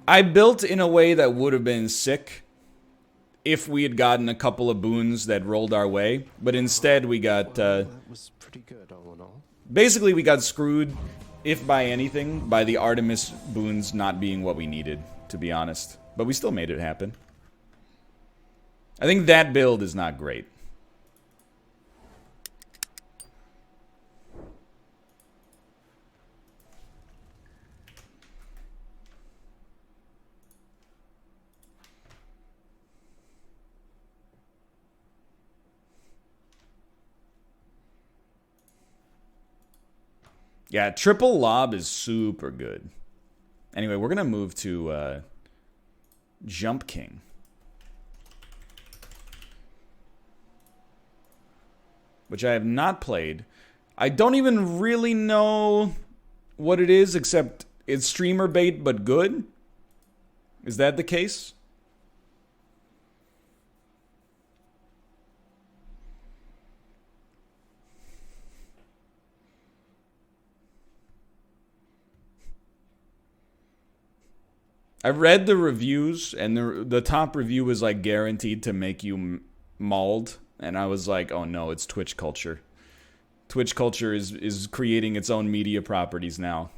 I built in a way that would have been sick if we had gotten a couple of boons that rolled our way, but instead we got, that was pretty good all in all. basically we got screwed, if by anything, by the Artemis boons not being what we needed, to be honest. But we still made it happen. I think that build is not great. Yeah, triple lob is super good. Anyway, we're going to move to Jump King. Which I have not played. I don't even really know what it is, except it's streamer bait but good. Is that the case? I read the reviews, and the top review was like guaranteed to make you mauled, and I was like, oh no, it's Twitch culture. Twitch culture is creating its own media properties now.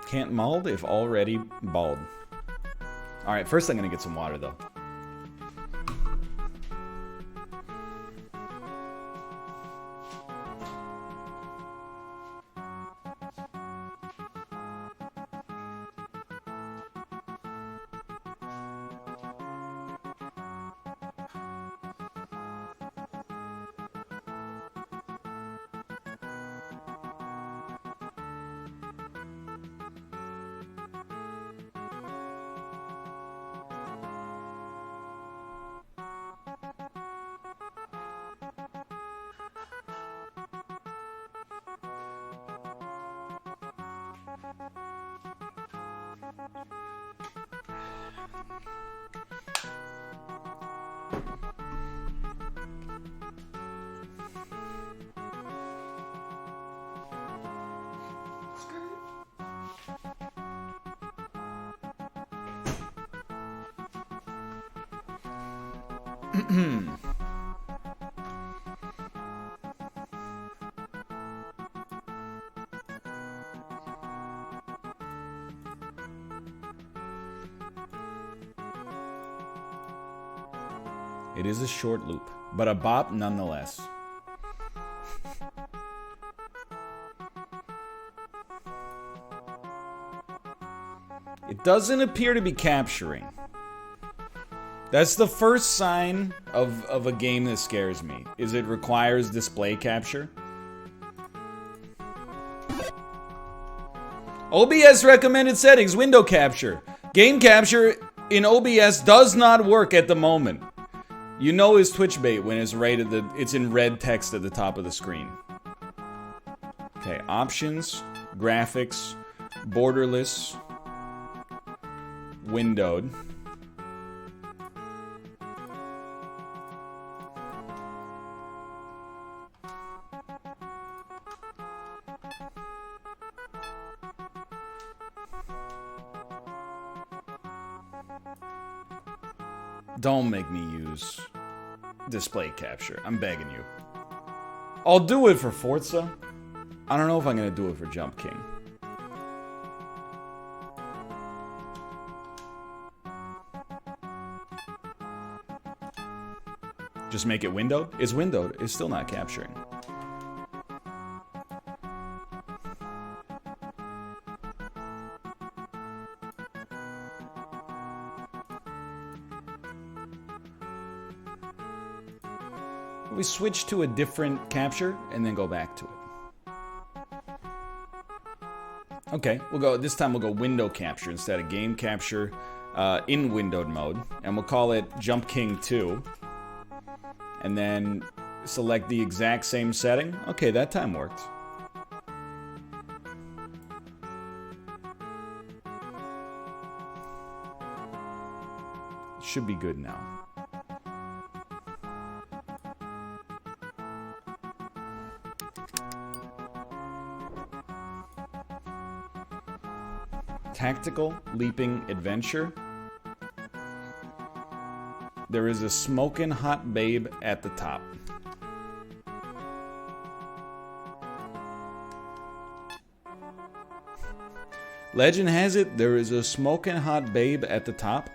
Can't mauled if already bald. Alright, first I'm gonna get some water though. It is a short loop, but a bop nonetheless. It doesn't appear to be capturing. That's the first sign of a game that scares me, is it requires display capture. OBS recommended settings, window capture. Game capture in OBS does not work at the moment. You know it's Twitch bait when it's right at it's in red text at the top of the screen. Okay, options, graphics, borderless, windowed. Don't make me use display capture. I'm begging you. I'll do it for Forza. I don't know if I'm gonna do it for Jump King. Just make it windowed? It's windowed. It's still not capturing. We switch to a different capture and then go back to it. Okay, we'll go. This time we'll go window capture instead of game capture in windowed mode, and we'll call it Jump King 2. And then select the exact same setting. Okay, that time worked. Should be good now. Tactical leaping adventure. There is a smoking hot babe at the top. Legend has it, there is a smoking hot babe at the top.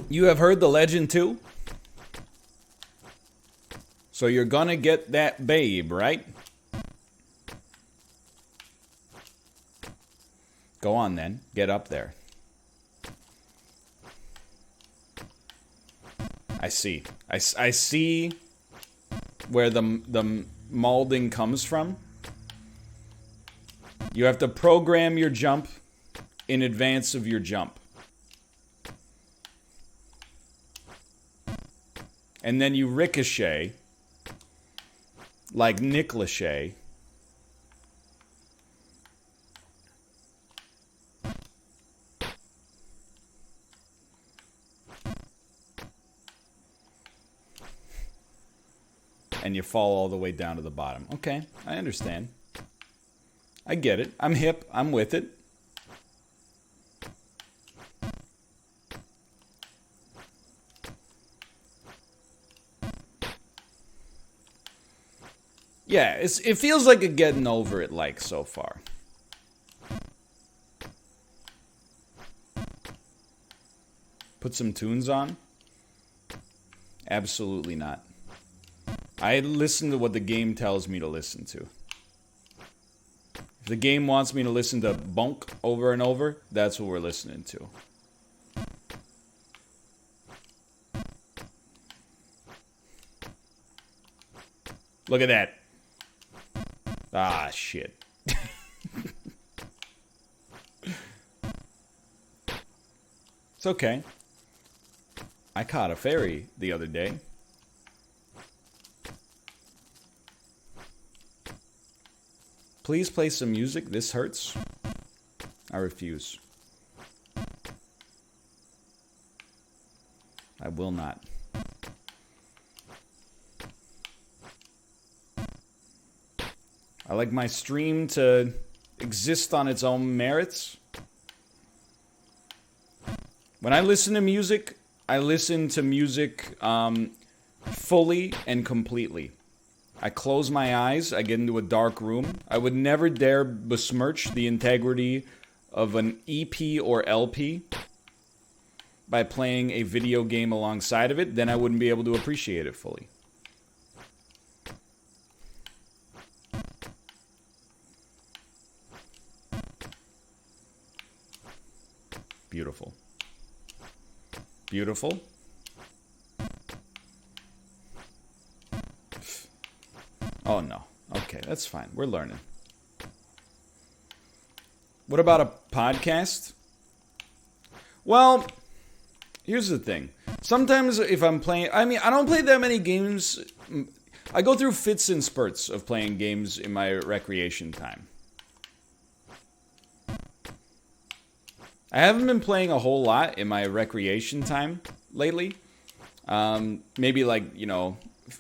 You have heard the legend too? So you're gonna get that babe, right? Go on then, get up there. I see. I see where the molding comes from. You have to program your jump in advance of your jump. And then you ricochet, like Nick Lachey. And you fall all the way down to the bottom. Okay, I understand. I get it. I'm hip. I'm with it. Yeah, it feels like a getting over it like so far. Put some tunes on? Absolutely not. I listen to what the game tells me to listen to. If the game wants me to listen to bonk over and over, that's what we're listening to. Look at that. Ah, shit. It's okay. I caught a fairy the other day. Please play some music. This hurts. I refuse. I will not. I like my stream to exist on its own merits. When I listen to music, I listen to music fully and completely. I close my eyes, I get into a dark room. I would never dare besmirch the integrity of an EP or LP by playing a video game alongside of it. Then I wouldn't be able to appreciate it fully. Beautiful. Beautiful. Oh no. Okay, that's fine. We're learning. What about a podcast? Well, here's the thing. Sometimes if I'm playing... I mean, I don't play that many games. I go through fits and spurts of playing games in my recreation time. I haven't been playing a whole lot in my recreation time lately. Maybe like, a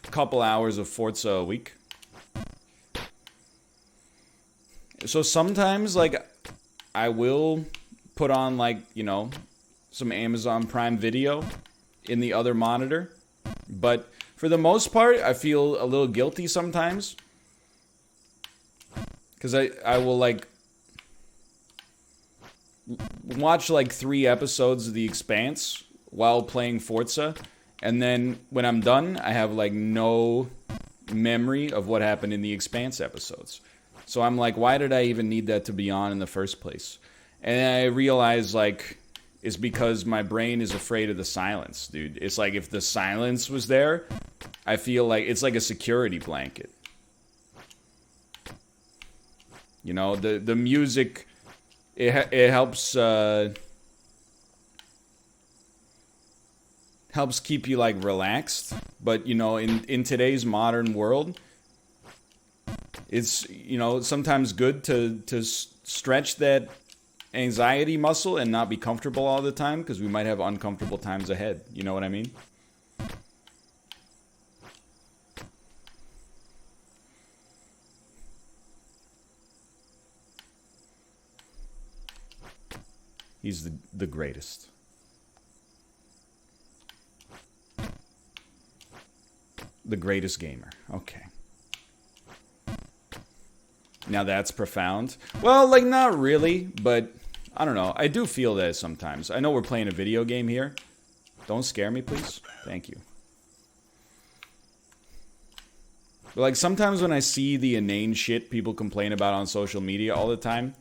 couple hours of Forza a week. So sometimes, like, I will put on, like, some Amazon Prime Video in the other monitor. But for the most part, I feel a little guilty sometimes. Because I will, like, watch, like, 3 episodes of The Expanse while playing Forza. And then when I'm done, I have, like, no memory of what happened in The Expanse episodes. So I'm like, why did I even need that to be on in the first place? And I realize, like, it's because my brain is afraid of the silence, dude. It's like if the silence was there, I feel like it's like a security blanket. The music, it helps helps keep you, like, relaxed. But, in today's modern world, it's, sometimes good to stretch that anxiety muscle and not be comfortable all the time, because we might have uncomfortable times ahead. You know what I mean? He's the greatest. The greatest gamer. Okay. Now that's profound. Well, like, not really, but I don't know. I do feel that sometimes. I know we're playing a video game here. Don't scare me, please. Thank you. But, like, sometimes when I see the inane shit people complain about on social media all the time,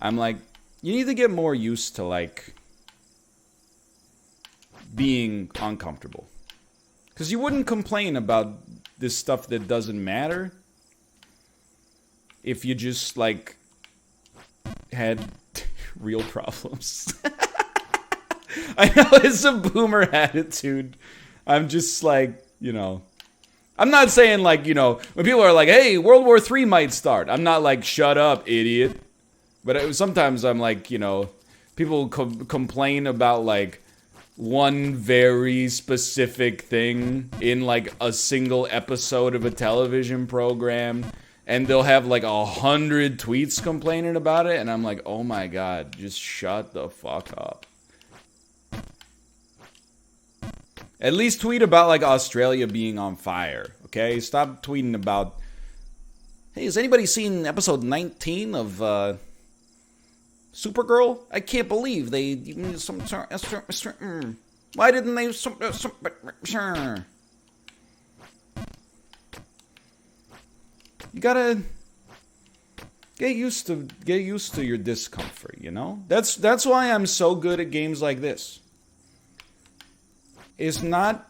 I'm like, you need to get more used to, like, being uncomfortable. Because you wouldn't complain about this stuff that doesn't matter if you just, like, had real problems. I know it's a boomer attitude. I'm just like, you know. I'm not saying, like, you know, when people are like, hey, World War III might start. I'm not like, shut up, idiot. But sometimes I'm like, you know, people complain about, like, one very specific thing in, like, a single episode of a television program. And they'll have, like, 100 tweets complaining about it. And I'm like, oh my god, just shut the fuck up. At least tweet about, like, Australia being on fire, okay? Stop tweeting about, hey, has anybody seen episode 19 of, Supergirl? I can't believe they... Why didn't they... You gotta get used to your discomfort, you know? That's why I'm so good at games like this. It's not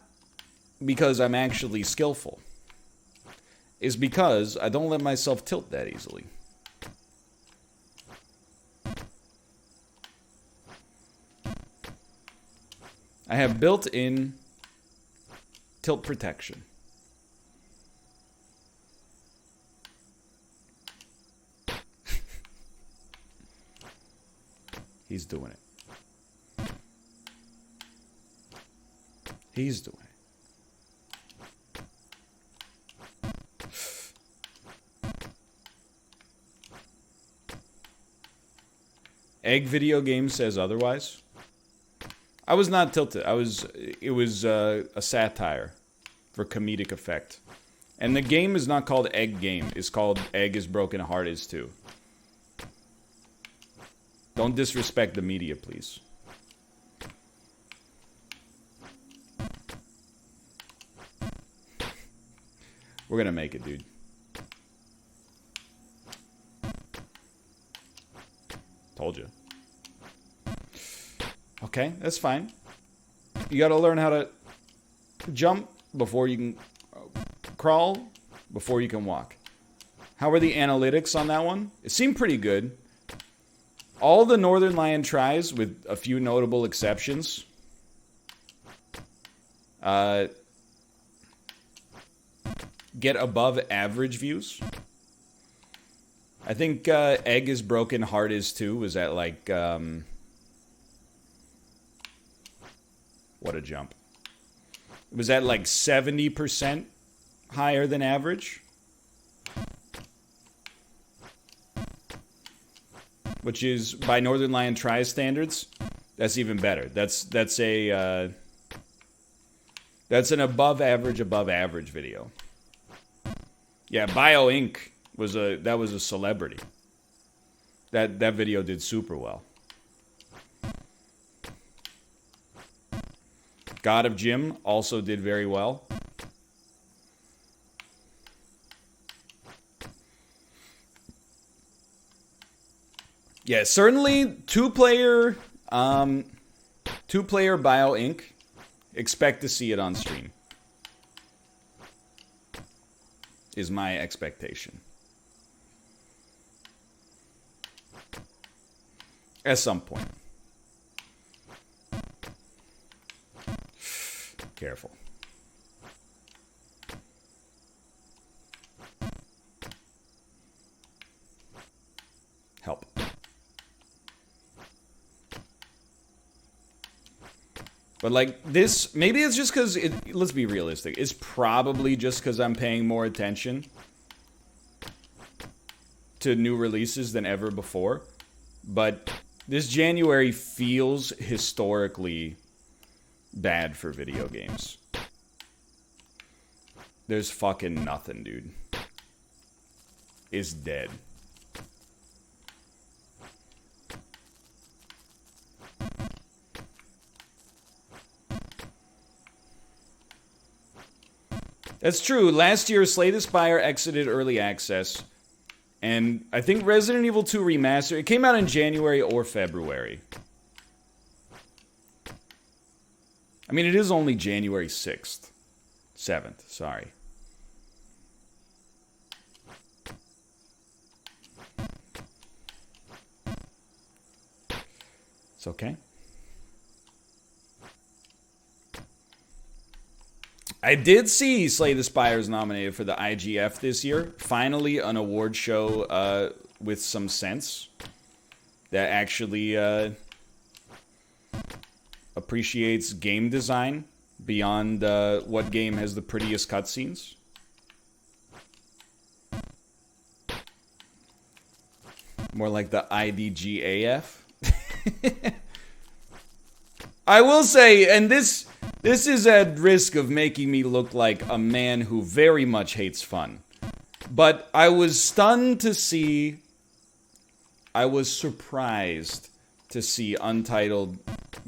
because I'm actually skillful. It's because I don't let myself tilt that easily. I have built-in tilt protection. He's doing it. He's doing it. Egg Video Game says otherwise. I was not tilted. It was a satire for comedic effect. And the game is not called Egg Game. It's called Egg is Broken, Heart is Too. Don't disrespect the media, please. We're gonna make it, dude. Told you. Okay, that's fine. You gotta learn how to jump before you can crawl, before you can walk. How are the analytics on that one? It seemed pretty good. All the Northern Lion tries, with a few notable exceptions, get above average views. I think Egg is Broken, Heart is Too was at like, what a jump. It was at like 70% higher than average. Which is, by Northern Lion Tries standards, that's even better. That's an above average video. Yeah, Bio Inc. was a celebrity. That video did super well. God of Gym also did very well. Yeah, certainly two-player Bio Inc. Expect to see it on stream. Is my expectation. At some point. Careful. Help. But like this, maybe it's just because, let's be realistic. It's probably just because I'm paying more attention to new releases than ever before. But This January feels historically bad for video games. There's fucking nothing, dude. It's dead. That's true. Last year, Slay the Spire exited early access. And I think Resident Evil 2 Remastered, it came out in January or February. I mean, it is only January 6th. 7th, sorry. It's okay. I did see Slay the Spires nominated for the IGF this year. Finally, an award show with some sense that actually appreciates game design beyond what game has the prettiest cutscenes. More like the IDGAF. I will say, and this is at risk of making me look like a man who very much hates fun. But I was stunned to see, I was surprised to see Untitled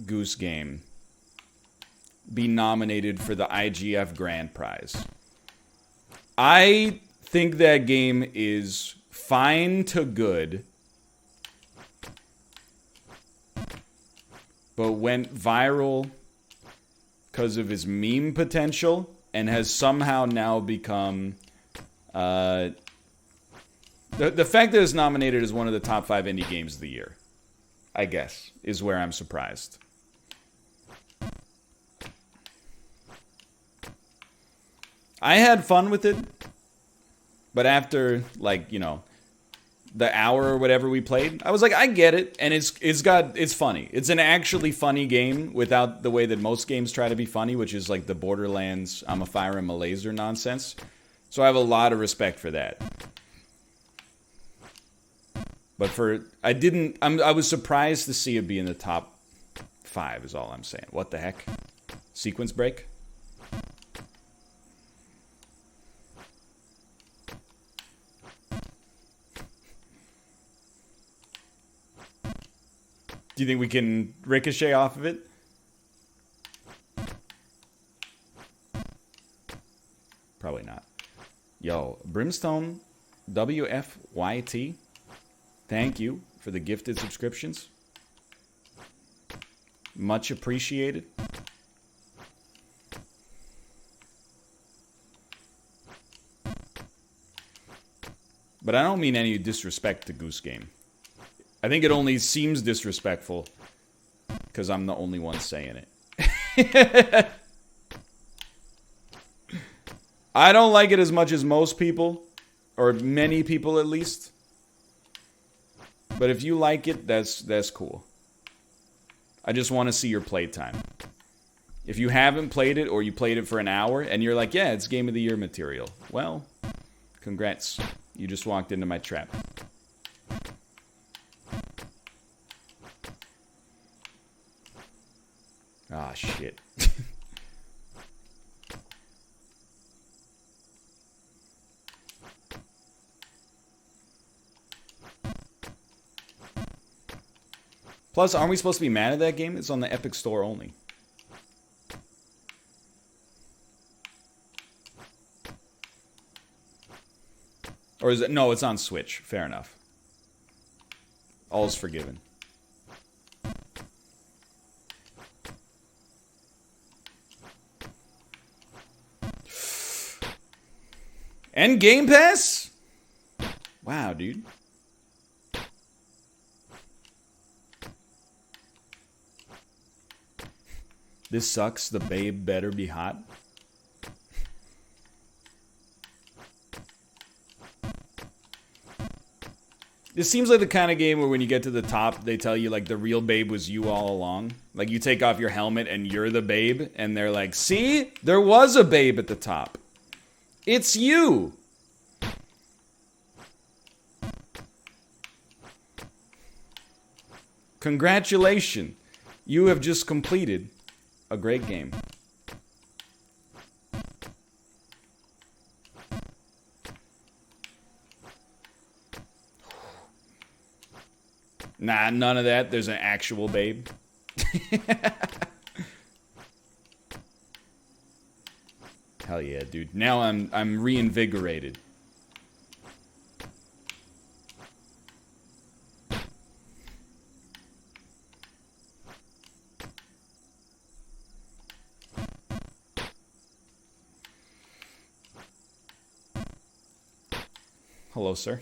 Goose Game be nominated for the IGF Grand Prize. I think that game is fine to good, but went viral because of his meme potential, and has somehow now become... the fact that it's nominated as one of the top 5 indie games of the year, I guess, is where I'm surprised. I had fun with it, but after, like, you know, the hour or whatever we played, I was like, I get it, and it's funny. It's an actually funny game without the way that most games try to be funny, which is like the Borderlands, I'm a fire, I'm a laser nonsense. So I have a lot of respect for that. But I was surprised to see it be in the top 5 is all I'm saying. What the heck? Sequence break? Do you think we can ricochet off of it? Probably not. Yo, Brimstone WFYT, thank you for the gifted subscriptions. Much appreciated. But I don't mean any disrespect to Goose Game. I think it only seems disrespectful because I'm the only one saying it. I don't like it as much as most people, or many people at least. But if you like it, that's cool. I just want to see your playtime. If you haven't played it, or you played it for an hour, and you're like, yeah, it's Game of the Year material. Well, congrats. You just walked into my trap. Ah, shit. Plus, aren't we supposed to be mad at that game? It's on the Epic Store only. Or is it? No, it's on Switch. Fair enough. All's forgiven. And Game Pass? Wow, dude. This sucks. The babe better be hot. This seems like the kind of game where when you get to the top, they tell you, like, the real babe was you all along. Like, you take off your helmet and you're the babe, and they're like, see? There was a babe at the top. It's you! Congratulations. You have just completed a great game. Nah, none of that. There's an actual babe. Hell yeah, dude. Now I'm reinvigorated. Hello, sir.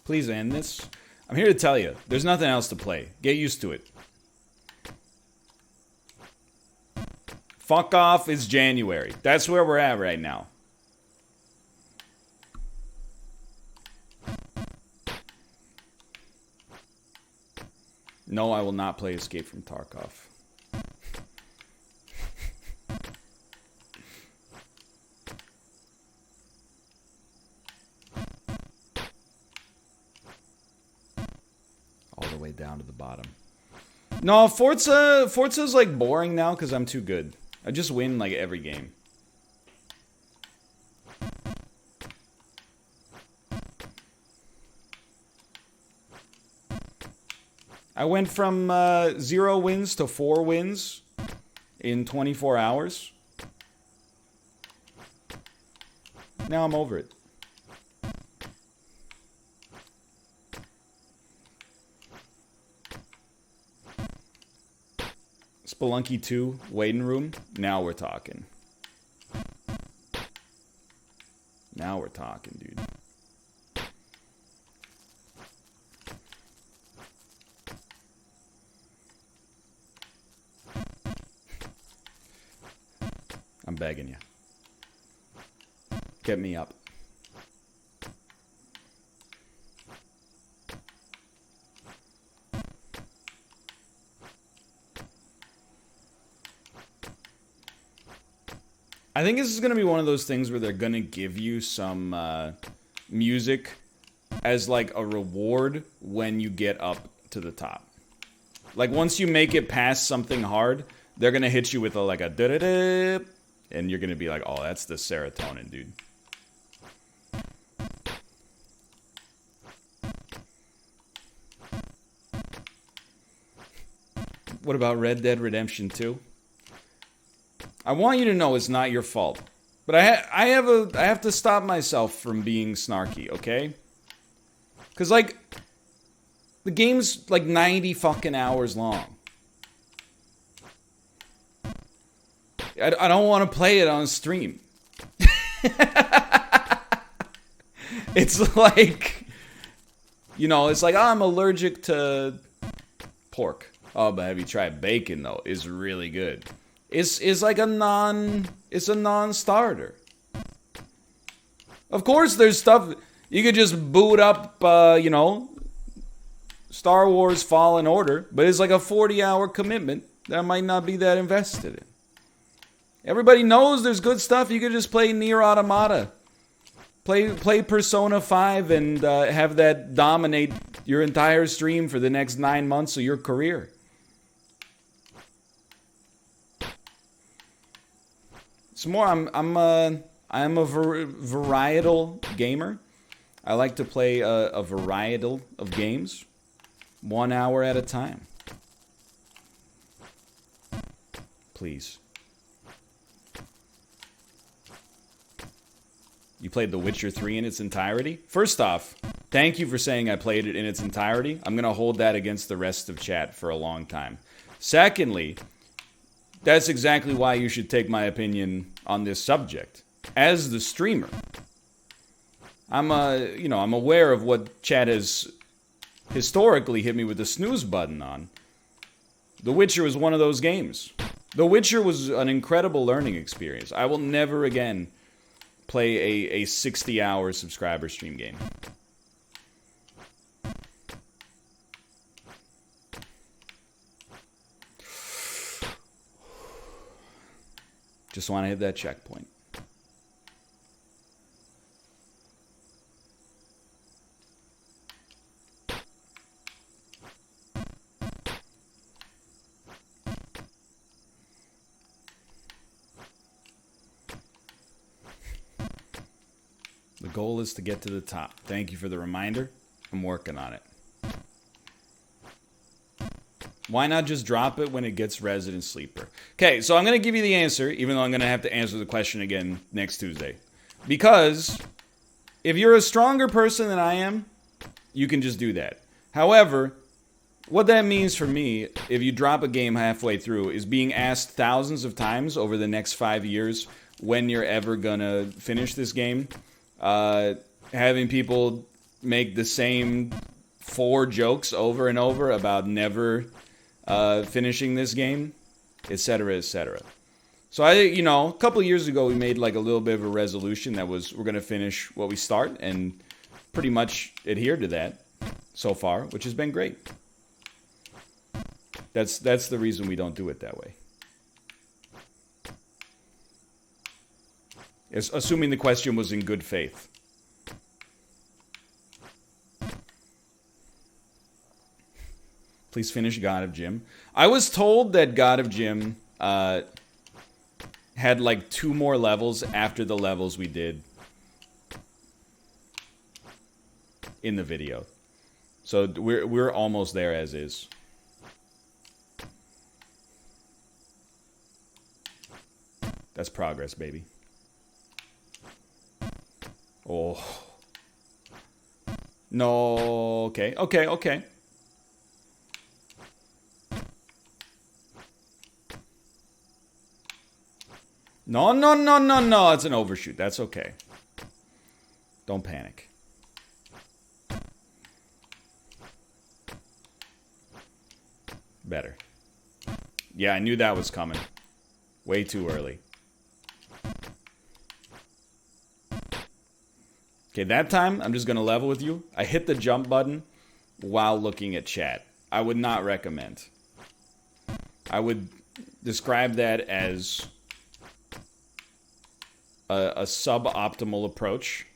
Please end this. I'm here to tell you, there's nothing else to play. Get used to it. Fuck off, it's January. That's where we're at right now. No, I will not play Escape from Tarkov. All the way down to the bottom. No, Forza's like boring now because I'm too good. I just win like every game. I went from 0 wins to 4 wins in 24 hours. Now I'm over it. Spelunky 2, waiting room. Now we're talking. Now we're talking, dude. I'm begging you. Get me up. I think this is going to be one of those things where they're going to give you some music as like a reward when you get up to the top. Like once you make it past something hard, they're going to hit you with a like a da-da-da, and you're going to be like, oh, that's the serotonin, dude. What about Red Dead Redemption 2? I want you to know it's not your fault. But I have to stop myself from being snarky, okay? Cuz like the game's like 90 fucking hours long. I don't want to play it on stream. It's like, you know, it's like, oh, I'm allergic to pork. Oh, but have you tried bacon though? It's really good. It's like a non-starter. Of course there's stuff you could just boot up, you know, Star Wars Fallen Order, but it's like a 40-hour commitment that I might not be that invested in. Everybody knows there's good stuff. You could just play Nier Automata. Play Persona 5 and have that dominate your entire stream for the next 9 months of your career. It's more, I'm a varietal gamer. I like to play a varietal of games, 1 hour at a time. Please. You played The Witcher 3 in its entirety? First off, thank you for saying I played it in its entirety. I'm going to hold that against the rest of chat for a long time. Secondly, that's exactly why you should take my opinion on this subject. As the streamer, I'm aware of what chat has historically hit me with the snooze button on. The Witcher was one of those games. The Witcher was an incredible learning experience. I will never again play a 60-hour subscriber stream game. Just want to hit that checkpoint. The goal is to get to the top. Thank you for the reminder. I'm working on it. Why not just drop it when it gets Resident Sleeper? Okay, so I'm going to give you the answer, even though I'm going to have to answer the question again next Tuesday. Because if you're a stronger person than I am, you can just do that. However, what that means for me, if you drop a game halfway through, is being asked thousands of times over the next 5 years when you're ever going to finish this game. Having people make the same 4 jokes over and over about never finishing this game, etc., etc. So a couple of years ago, we made like a little bit of a resolution that was we're going to finish what we start, and pretty much adhered to that so far, which has been great. That's the reason we don't do it that way. Assuming the question was in good faith. Please finish God of Jim. I was told that God of Jim had like 2 more levels after the levels we did in the video. So we're almost there as is. That's progress, baby. Oh. No. Okay. No. It's an overshoot. That's okay. Don't panic. Better. Yeah, I knew that was coming. Way too early. Okay, that time, I'm just going to level with you. I hit the jump button while looking at chat. I would not recommend. I would describe that as a suboptimal approach.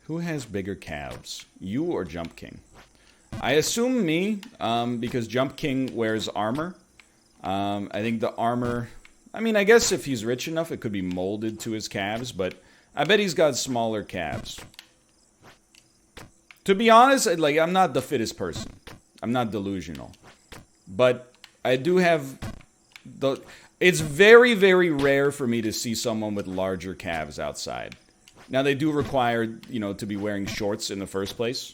Who has bigger calves, you or Jump King? I assume me, because Jump King wears armor. I think the armor... I mean, I guess if he's rich enough, it could be molded to his calves, but I bet he's got smaller calves. To be honest, like, I'm not the fittest person. I'm not delusional. But I do have... It's very, very rare for me to see someone with larger calves outside. Now, they do require, to be wearing shorts in the first place.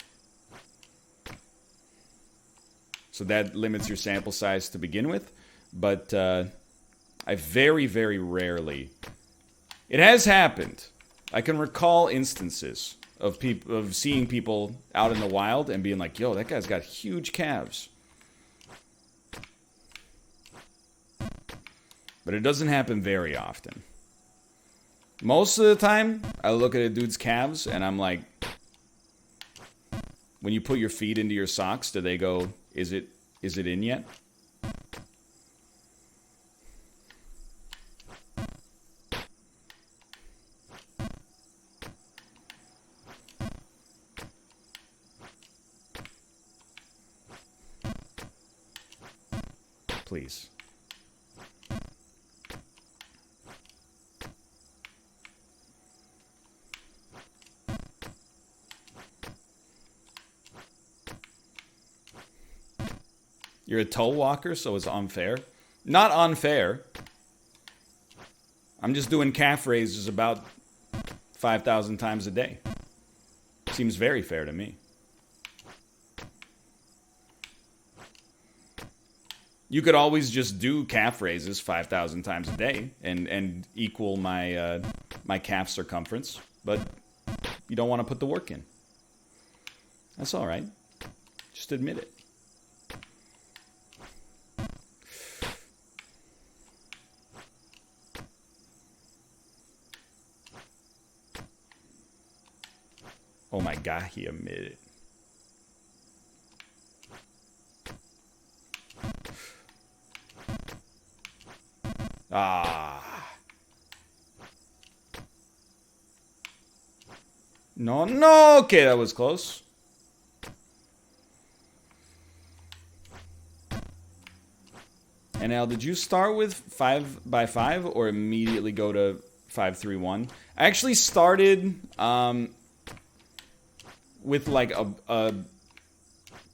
So that limits your sample size to begin with. But I very, very rarely... It has happened. I can recall instances of seeing people out in the wild and being like, yo, that guy's got huge calves. But it doesn't happen very often. Most of the time, I look at a dude's calves and I'm like, when you put your feet into your socks, do they go, is it in yet? Please. You're a toe walker, so it's unfair. Not unfair. I'm just doing calf raises about 5,000 times a day. Seems very fair to me. You could always just do calf raises 5,000 times a day and equal my my calf circumference, but you don't want to put the work in. That's all right. Just admit it. Oh my God, he admitted it. Ah. No. Okay, that was close. And Al, did you start with 5x5 or immediately go to 5-3-1? I actually started with like a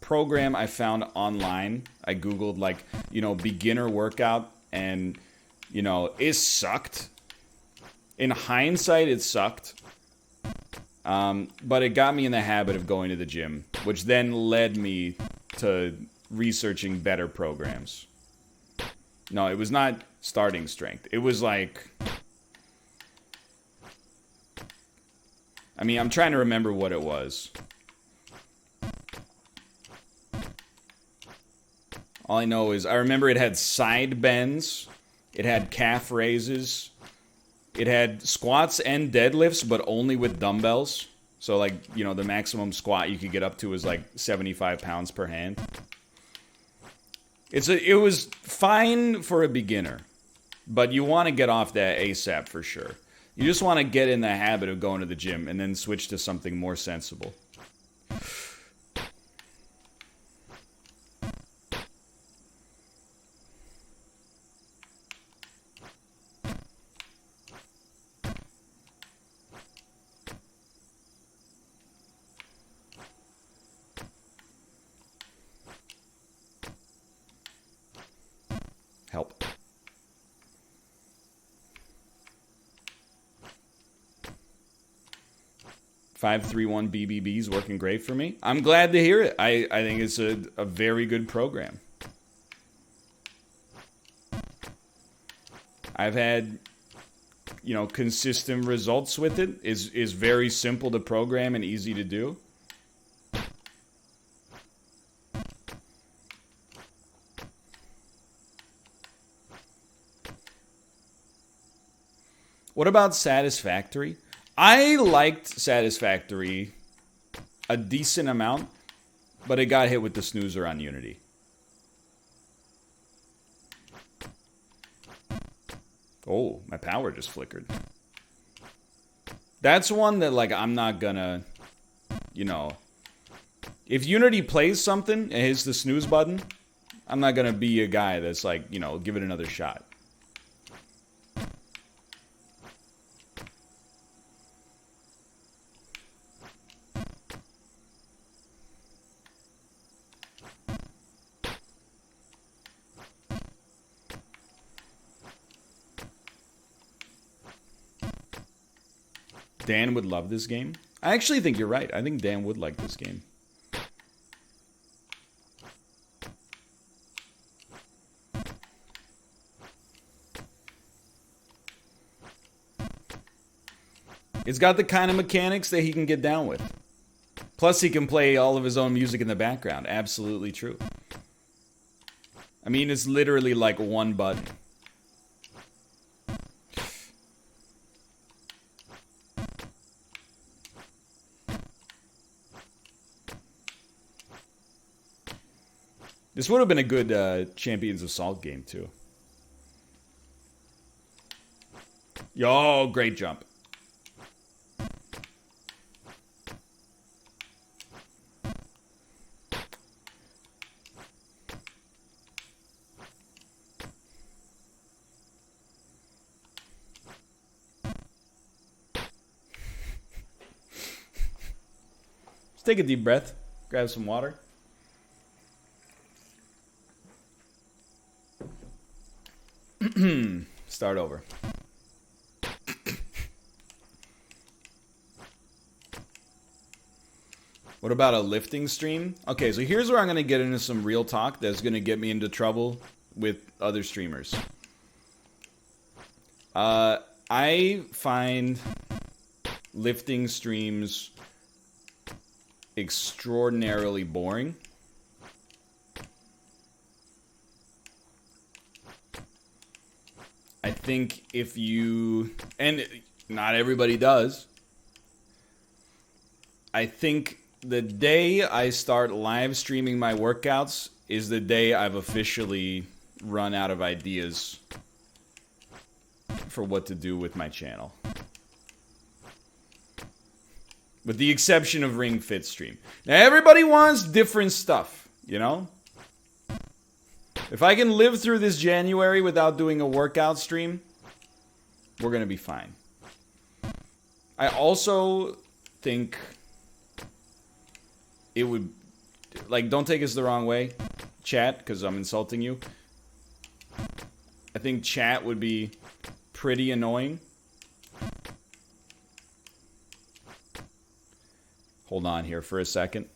program I found online. I googled like, you know, beginner workout, and you know, it sucked. In hindsight, it sucked. But it got me in the habit of going to the gym, which then led me to researching better programs. No, it was not starting strength. It was like, I mean, I'm trying to remember what it was. All I know is I remember it had side bends, it had calf raises, it had squats and deadlifts, but only with dumbbells. So, like, you know, the maximum squat you could get up to was like 75 pounds per hand. It was fine for a beginner, but you want to get off that ASAP for sure. You just want to get in the habit of going to the gym and then switch to something more sensible. Help. Five, 3-1 BBB's working great for me. I'm glad to hear it. I think it's a very good program. I've had, you know, consistent results with it. Is very simple to program and easy to do. What about Satisfactory? I liked Satisfactory a decent amount, but it got hit with the snoozer on Unity. Oh, my power just flickered. That's one that, like, I'm not gonna, you know, if Unity plays something and hits the snooze button, I'm not gonna be a guy that's like, you know, give it another shot. Dan would love this game. I actually think you're right. I think Dan would like this game. It's got the kind of mechanics that he can get down with. Plus, he can play all of his own music in the background. Absolutely true. I mean, it's literally like one button. This would have been a good Champions Assault game, too. Yo, great jump. Just take a deep breath. Grab some water. Start over. What about a lifting stream? Okay, so here's where I'm going to get into some real talk that's going to get me into trouble with other streamers. I find lifting streams extraordinarily boring. I think if you, and not everybody does, I think the day I start live streaming my workouts is the day I've officially run out of ideas for what to do with my channel. With the exception of Ring Fit Stream. Now everybody wants different stuff, you know? If I can live through this January without doing a workout stream, we're gonna be fine. I also think it would, like, don't take us the wrong way, chat, because I'm insulting you. I think chat would be pretty annoying. Hold on here for a second.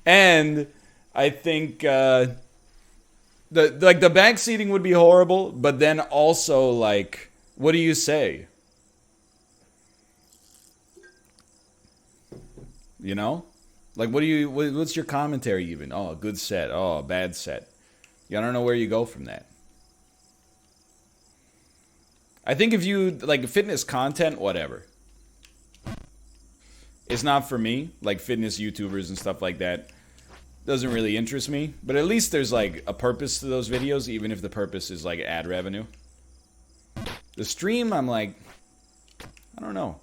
And I think the back seating would be horrible, but then also, like, what do you say? You know? Like, what's your commentary even? Oh, good set. Oh, bad set. I don't know where you go from that. I think if you, like, fitness content, whatever. It's not for me. Like, fitness YouTubers and stuff like that doesn't really interest me. But at least there's, like, a purpose to those videos, even if the purpose is, like, ad revenue. The stream, I'm like, I don't know.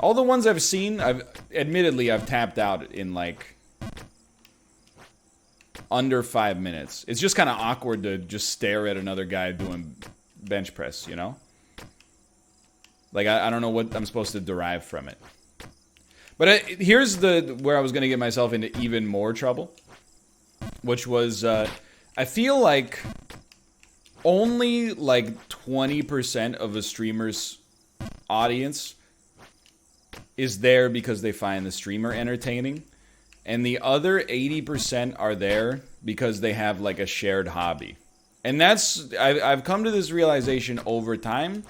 All the ones I've seen, I've tapped out in, like, under 5 minutes. It's just kind of awkward to just stare at another guy doing bench press, you know? Like, I don't know what I'm supposed to derive from it. But here's where I was going to get myself into even more trouble. Which was, I feel like only, like, 20% of a streamer's audience is there because they find the streamer entertaining. And the other 80% are there because they have, like, a shared hobby. And that's, I've come to this realization over time.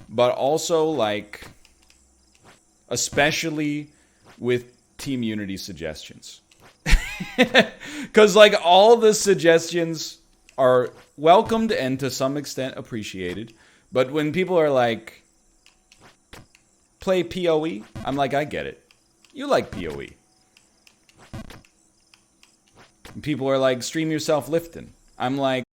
But also, like, especially with Team Unity suggestions. Because, like, all the suggestions are welcomed and to some extent appreciated. But when people are like, play PoE, I'm like, I get it. You like PoE. And people are like, stream yourself lifting. I'm like,